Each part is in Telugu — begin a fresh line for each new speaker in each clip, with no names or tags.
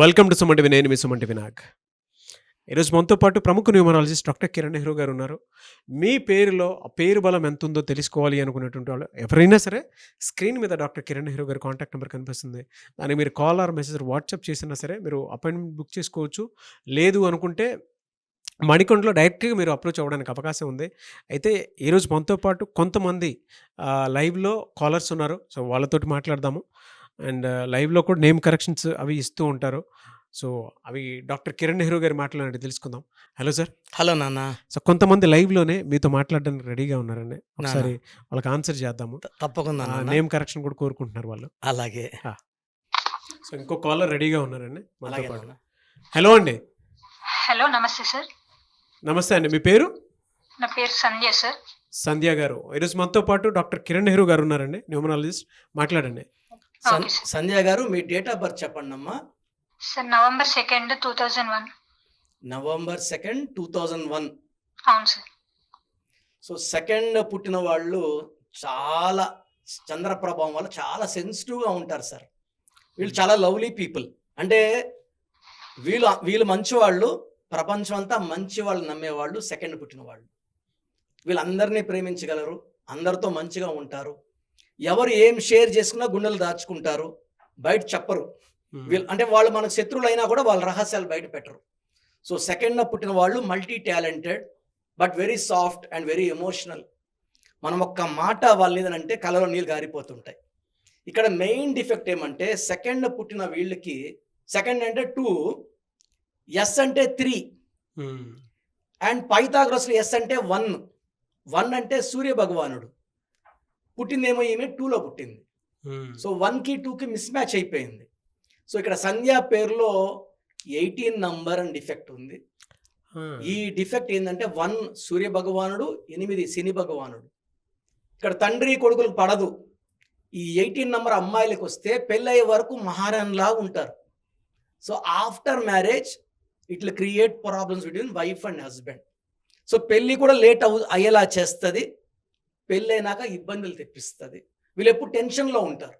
Welcome to Suman TV. నేను మీ సుమన్ టీవీ నాగ్. ఈరోజు మనతో పాటు ప్రముఖ న్యూమరాలజిస్ట్ డాక్టర్ కిరణ్ నెహ్రూ గారు ఉన్నారు. మీ పేరులో ఆ పేరు బలం ఎంతుందో తెలుసుకోవాలి అనుకునేటువంటి వాళ్ళు ఎవరైనా సరే స్క్రీన్ మీద డాక్టర్ కిరణ్ నెహ్రూ గారి కాంటాక్ట్ నెంబర్ కనిపిస్తుంది. దానికి మీరు కాల్ ఆర్ మెసేజ్ వాట్సాప్ చేసినా సరే మీరు అపాయింట్మెంట్ బుక్ చేసుకోవచ్చు. లేదు అనుకుంటే మణికొండలో డైరెక్ట్‌గా మీరు అప్రోచ్ అవ్వడానికి అవకాశం ఉంది. అయితే ఈరోజు మనతో పాటు కొంతమంది లైవ్‌లో కాలర్స్ ఉన్నారు. సో, వాళ్ళతోటి మాట్లాడదాము. అండ్ లైవ్‌లో కూడా నేమ్ కరెక్షన్స్ అవి ఇస్తూ ఉంటారు. సో, అవి డాక్టర్ కిరణ్ నెహ్రూ గారి మాటలోనండి తెలుసుకుందాం. Hello sir.
హలో నాన్న.
సో, కొంతమంది లైవ్‌లోనే మీతో మాట్లాడడానికి రెడీగా ఉన్నారండి.
నాన్న
ఒకసారి వాళ్ళకి ఆన్సర్ చేద్దాము.
తప్పకుండా నాన్న.
నేమ్ కరెక్షన్ కూడా కోరుకుంటున్నారు వాళ్ళు.
అలాగే
సో, ఇంకో కాలర్ రెడీగా ఉన్నారండి మనతో
అలాగే
పాటు.
నాన్న.
హలో అండి.
హలో నమస్తే సార్.
నమస్తే అండి. మీ పేరు?
నా పేరు సంధ్య సార్.
సంధ్య గారు. ఈరోజు మనతో పాటు డాక్టర్ కిరణ్ నెహ్రూ గారు ఉన్నారండి. న్యూమరాలజిస్ట్. మాట్లాడండి.
Okay sir.
సంధ్య గారు మీ డేట్ ఆఫ్ బర్త్ చెప్పండి అమ్మా.
Sir November 2, 2001.
నవంబర్ 2, 2001.
అవును సార్.
సో సెకండ్ పుట్టిన వాళ్ళు చాలా చంద్ర ప్రభావం వల్ల చాలా సెన్సిటివ్గా ఉంటారు సార్. వీళ్ళు చాలా లవ్లీ పీపుల్. అంటే వీళ్ళు మంచివాళ్ళు, ప్రపంచం అంతా మంచి వాళ్ళు నమ్మేవాళ్ళు సెకండ్ పుట్టిన వాళ్ళు. వీళ్ళందరినీ ప్రేమించగలరు, అందరితో మంచిగా ఉంటారు. ఎవరు ఏం షేర్ చేసుకున్నా గుండెలు దాచుకుంటారు, బయట చెప్పరు. అంటే వాళ్ళు మనకు శత్రువులు అయినా కూడా వాళ్ళ రహస్యాలు బయట పెట్టరు. సో సెకండ్ పుట్టిన వాళ్ళు multi talented but very soft and very emotional. మనం ఒక్క మాట వాళ్ళ ఏదంటే కళ్ళలో నీళ్ళు గారిపోతుంటాయి. ఇక్కడ మెయిన్ డిఫెక్ట్ ఏమంటే సెకండ్ పుట్టిన వీళ్ళకి సెకండ్ అంటే 2, ఎస్ అంటే 3 అండ్ పైథాగరస్లో ఎస్ అంటే 1 అంటే సూర్య భగవానుడు. పుట్టిందేమో ఈమె 2లో పుట్టింది. సో 1కి 2కి మిస్ మ్యాచ్ అయిపోయింది. సో ఇక్కడ సంధ్య పేరులో 18 నంబర్ అని డిఫెక్ట్ ఉంది. ఈ డిఫెక్ట్ ఏంటంటే 1 సూర్య భగవానుడు, 8 శని భగవానుడు. ఇక్కడ తండ్రి కొడుకులకు పడదు. ఈ 18 నంబర్ అమ్మాయిలకు వస్తే పెళ్ళయ్యే వరకు మహారాణిలా ఉంటారు. So after marriage it will create problems between wife and husband. So పెళ్ళి కూడా లేట్ అయ్యేలా చేస్తుంది, పెళ్ళైనాక ఇబ్బందులు తెప్పిస్తుంది. వీళ్ళు ఎప్పుడు టెన్షన్లో ఉంటారు.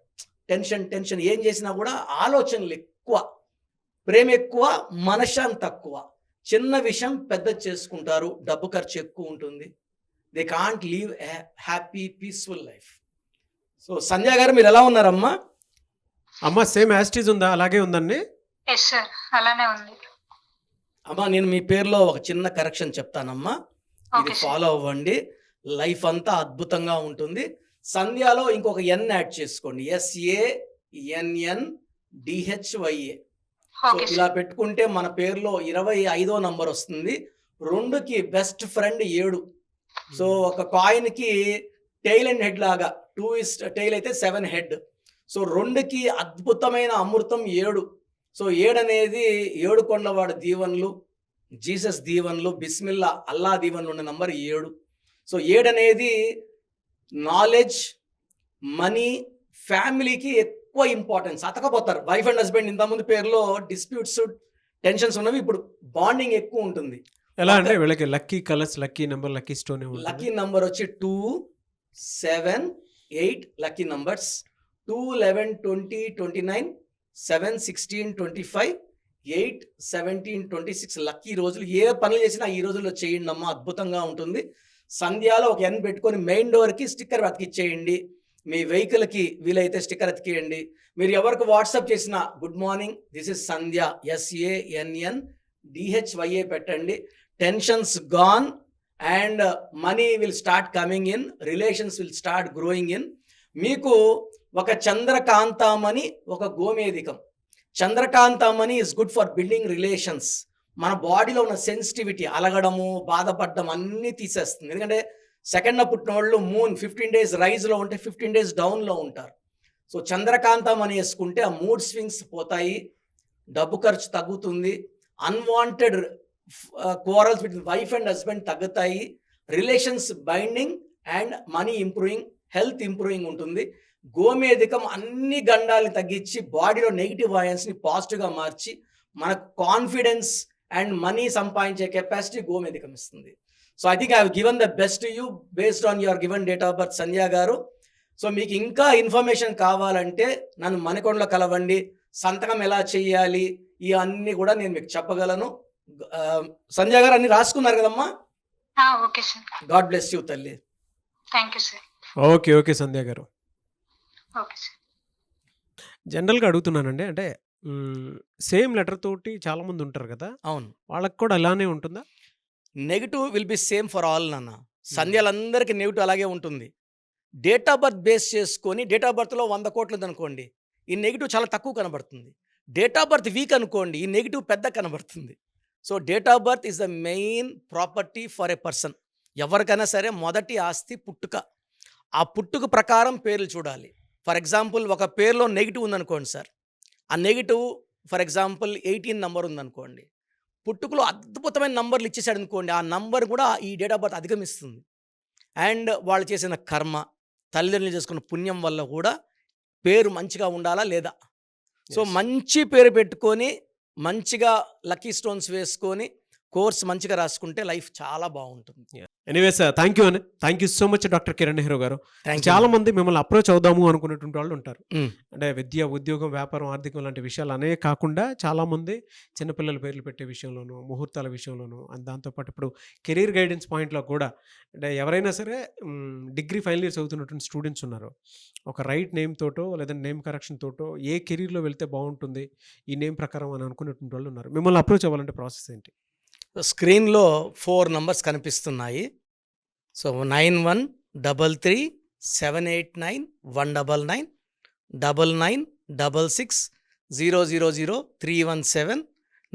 టెన్షన్ ఏం చేసినా కూడా ఆలోచనలు ఎక్కువ, ప్రేమ ఎక్కువ, మనశ్శాంతి తక్కువ. చిన్న విషయం పెద్ద చేసుకుంటారు, డబ్బు ఖర్చు ఎక్కువ ఉంటుంది. They can't leave a happy peaceful life. So Sandhya గారు మీరు ఎలా ఉన్నారమ్మా?
అమ్మ సేమ్ యాస్టీజ్ ఉందా? అలాగే ఉందండి.
ఎస్ సార్, అలానే ఉంది.
అమ్మా నేను మీ పేరులో ఒక చిన్న కరెక్షన్ చెప్తానమ్మా, ఇది
ఓకే సార్.
ఫాలో అవ్వండి. లైఫ్ అంతా అద్భుతంగా ఉంటుంది. సంధ్యాలో ఇంకొక ఎన్ యాడ్ చేసుకోండి, SANNDHYA. సో
ఓకే
ఇలా
సార్.
పెట్టుకుంటే మన పేరులో 25వ నంబర్ వస్తుంది. 2కి బెస్ట్ ఫ్రెండ్ 7. సో ఒక కాయిన్కి టైల్ అండ్ హెడ్ లాగా 2 is టైల్ అయితే 7 హెడ్. సో 2కి అద్భుతమైన అమృతం 7. సో 7 అనేది 7 కొండవాడు దీవెనలు, జీసస్ దీవెనలు, బిస్మిల్లా అల్లా దీవెనలు ఉన్న నంబర్ 7. సో 7 అనేది నాలెడ్జ్, మనీ, ఫ్యామిలీకి ఎక్కువ ఇంపార్టెన్స్. అతకపోతారు వైఫ్ అండ్ హస్బెండ్. ఇంతకుముందు పేరులో డిస్ప్యూట్స్, టెన్షన్స్ ఉన్నవి, ఇప్పుడు బాండింగ్ ఎక్కువ ఉంటుంది.
ఎలా అంటే వీళ్ళకి lucky colours, lucky number, lucky stone
lucky number వచ్చి 2, 7, 8 లక్కీ నంబర్స్. 2, 11, 20, 29, 7, 16, 25, 8, 17, 26 లక్కీ రోజులు. ఏ పనులు చేసినా ఈ రోజుల్లో చేయండి అమ్మా, అద్భుతంగా ఉంటుంది. సంధ్యాలో ఒక ఎన్ పెట్టుకొని మెయిన్ డోర్కి స్టిక్కర్ అతికిచ్చేయండి. మీ వెహికల్కి వీలైతే స్టిక్కర్ అతికేయండి. మీరు ఎవరికి వాట్సాప్ చేసినా good morning this is Sandhya SANNDHYA పెట్టండి. Tensions gone and money will start coming in, relations will start growing in. మీకు ఒక చంద్రకాంతామణి, ఒక గోమేధికం. చంద్రకాంతామణి is good for building relations. మన బాడీలో ఉన్న సెన్సిటివిటీ, అలగడము, బాధపడడం అన్నీ తీసేస్తుంది. ఎందుకంటే సెకండ్ పుట్టిన వాళ్ళు మూన్ 15 డేస్ రైజ్లో ఉంటే 15 డేస్ డౌన్లో ఉంటారు. సో చంద్రకాంతం వేసుకుంటే ఆ మూడ్ స్వింగ్స్ పోతాయి, డబ్బు ఖర్చు తగ్గుతుంది, unwanted quarrels between wife and husband తగ్గుతాయి, relations binding and money improving, health improving ఉంటుంది. గోమేధికం అన్ని గండాలని తగ్గించి బాడీలో నెగిటివ్ వాయన్స్ని పాజిటివ్గా మార్చి మనకు కాన్ఫిడెన్స్ అండ్ మనీ సంపాదించే కెపాసిటీ గోమేధికం ఇస్తుంది. So I think I have given the best to you based on your given date of birth Sandhya గారు. సో మీకు ఇంకా ఇన్ఫర్మేషన్ కావాలంటే నన్ను మణికొండలో కలవండి. సంతకం ఎలా చేయాలి, ఇవన్నీ కూడా నేను మీకు చెప్పగలను. సంధ్య గారు అన్ని రాసుకున్నారు కదమ్మా?
Okay sir.
God bless you తల్లి.
Thank you sir.
Okay Sandhya గారు.
Okay sir.
జనరల్గా అడుగుతున్నానండి, అంటే సేమ్ లెటర్ తోటి చాలా మంది ఉంటారు కదా,
అవును,
వాళ్ళకి కూడా అలానే ఉంటుందా?
Negative will be same for all నాన్న. సంధ్యలందరికీ నెగిటివ్ అలాగే ఉంటుంది. డేట్ ఆఫ్ బర్త్ బేస్ చేసుకొని, డేట్ ఆఫ్ బర్త్లో 100 కోట్లు ఉందనుకోండి, ఈ నెగిటివ్ చాలా తక్కువ కనబడుతుంది. డేట్ ఆఫ్ బర్త్ వీక్ అనుకోండి, ఈ నెగిటివ్ పెద్ద కనబడుతుంది. So date of birth is the main property for a person. ఎవరికైనా సరే మొదటి ఆస్తి పుట్టుక. ఆ పుట్టుక ప్రకారం పేర్లు చూడాలి. ఫర్ ఎగ్జాంపుల్ ఒక పేరులో నెగిటివ్ ఉందనుకోండి సార్, ఆ నెగిటివ్ ఫర్ ఎగ్జాంపుల్ 18 నంబర్ ఉందనుకోండి, పుట్టుకలో అద్భుతమైన నంబర్లు ఇచ్చేసాడు అనుకోండి, ఆ నంబర్ కూడా ఈ డేట్ ఆఫ్ బర్త్ అధిగమిస్తుంది. అండ్ వాళ్ళు చేసిన కర్మ, తల్లిదండ్రులు చేసుకున్న పుణ్యం వల్ల కూడా పేరు మంచిగా ఉండాలా లేదా. సో మంచి పేరు పెట్టుకొని, మంచిగా లక్కీ స్టోన్స్ వేసుకొని, కోర్స్ మంచిగా రాసుకుంటే లైఫ్ చాలా బాగుంటుంది.
ఎనీవేస్ థ్యాంక్ యూ అండి. Thank you so much doctor Kiran Nehru గారు.
Thank you.
చాలా మంది మిమ్మల్ని అప్రోచ్ అవుదాము అనుకునేటువంటి వాళ్ళు ఉంటారు.
Mm.
అంటే విద్య, ఉద్యోగం, వ్యాపారం, ఆర్థికం లాంటి విషయాలు అనే కాకుండా చాలామంది చిన్నపిల్లల పేర్లు పెట్టే విషయంలోనూ, ముహూర్తాల విషయంలోనూ, అండ్ దాంతోపాటు ఇప్పుడు కెరీర్ గైడెన్స్ పాయింట్లో కూడా, అంటే ఎవరైనా సరే డిగ్రీ ఫైనల్ ఇయర్స్ అవుతున్నటువంటి స్టూడెంట్స్ ఉన్నారు, ఒక రైట్ నేమ్ తోటో లేదంటే నేమ్ కరెక్షన్ తోటో ఏ కెరీర్లో వెళ్తే బాగుంటుంది ఈ నేమ్ ప్రకారం అని అనుకునేటువంటి వాళ్ళు ఉన్నారు. మిమ్మల్ని అప్రోచ్ అవ్వాలంటే ప్రాసెస్ ఏంటి?
స్క్రీన్లో 4 నంబర్స్ కనిపిస్తున్నాయి. సో 9133789199 9966000317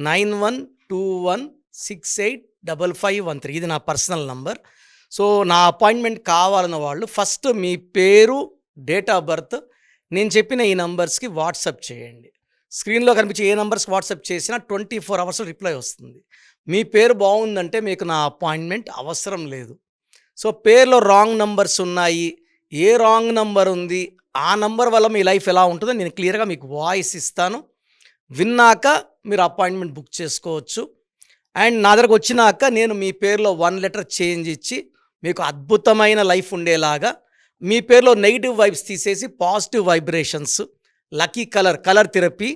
9121685513. ఇది నా పర్సనల్ నంబర్. సో నా అపాయింట్మెంట్ కావాలన్న వాళ్ళు ఫస్ట్ మీ పేరు, డేట్ ఆఫ్ బర్త్ నేను చెప్పిన ఈ నంబర్స్కి వాట్సాప్ చేయండి. స్క్రీన్లో కనిపించే ఏ నంబర్స్కి వాట్సాప్ చేసినా 24 అవర్స్లో రిప్లై వస్తుంది. మీ పేరు బాగుందంటే మీకు నా అపాయింట్మెంట్ అవసరం లేదు. సో పేరులో రాంగ్ నంబర్స్ ఉన్నాయి, ఏ రాంగ్ నంబర్ ఉంది, ఆ నంబర్ వల్ల మీ లైఫ్ ఎలా ఉంటుందో నేను క్లియర్గా మీకు వాయిస్ ఇస్తాను. విన్నాక మీరు అపాయింట్మెంట్ బుక్ చేసుకోవచ్చు. అండ్ నా దగ్గరకు వచ్చినాక నేను మీ పేరులో 1 లెటర్ చేంజ్ ఇచ్చి మీకు అద్భుతమైన లైఫ్ ఉండేలాగా, మీ పేరులో నెగిటివ్ వైబ్స్ తీసేసి positive vibrations, lucky colour therapy,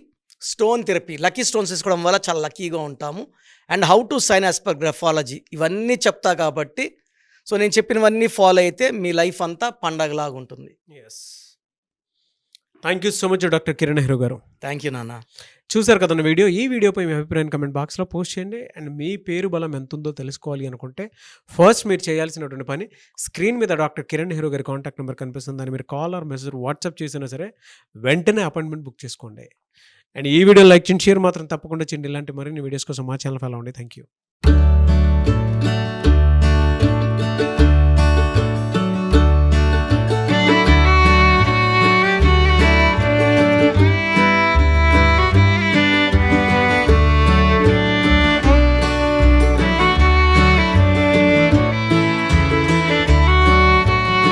stone therapy, lucky stones వేసుకోవడం వల్ల చాలా లక్కీగా ఉంటాము. And how to sign as per graphology, ఇవన్నీ చెప్తా కాబట్టి సో నేను చెప్పినవన్నీ ఫాలో అయితే మీ లైఫ్ అంతా పండగలాగా ఉంటుంది.
Thank you so much doctor Kiran Nehru గారు.
థ్యాంక్ యూ నాన్న.
చూసారు కదన్న వీడియో. ఈ వీడియోపై మీ అభిప్రాయాన్ని కమెంట్ బాక్స్లో పోస్ట్ చేయండి. అండ్ మీ పేరు బలం ఎంత ఉందో తెలుసుకోవాలి అనుకుంటే ఫస్ట్ మీరు చేయాల్సినటువంటి పని, స్క్రీన్ మీద డాక్టర్ కిరణ్ నెహ్రూ గారి కాంటాక్ట్ నెంబర్ కనిపిస్తుంది, దాన్ని మీరు కాల్ ఆర్ మెసేజ్ వాట్సాప్ చేసినా సరే వెంటనే అపాయింట్మెంట్ బుక్ చేసుకోండి. అండ్ ఈ వీడియో లైక్ చేయండి, షేర్ మాత్రం తప్పకుండా చేయండి. ఇలాంటి మరిన్ని వీడియోస్ కోసం మా ఛానల్ ఫాలో అవ్వండి. Thank you.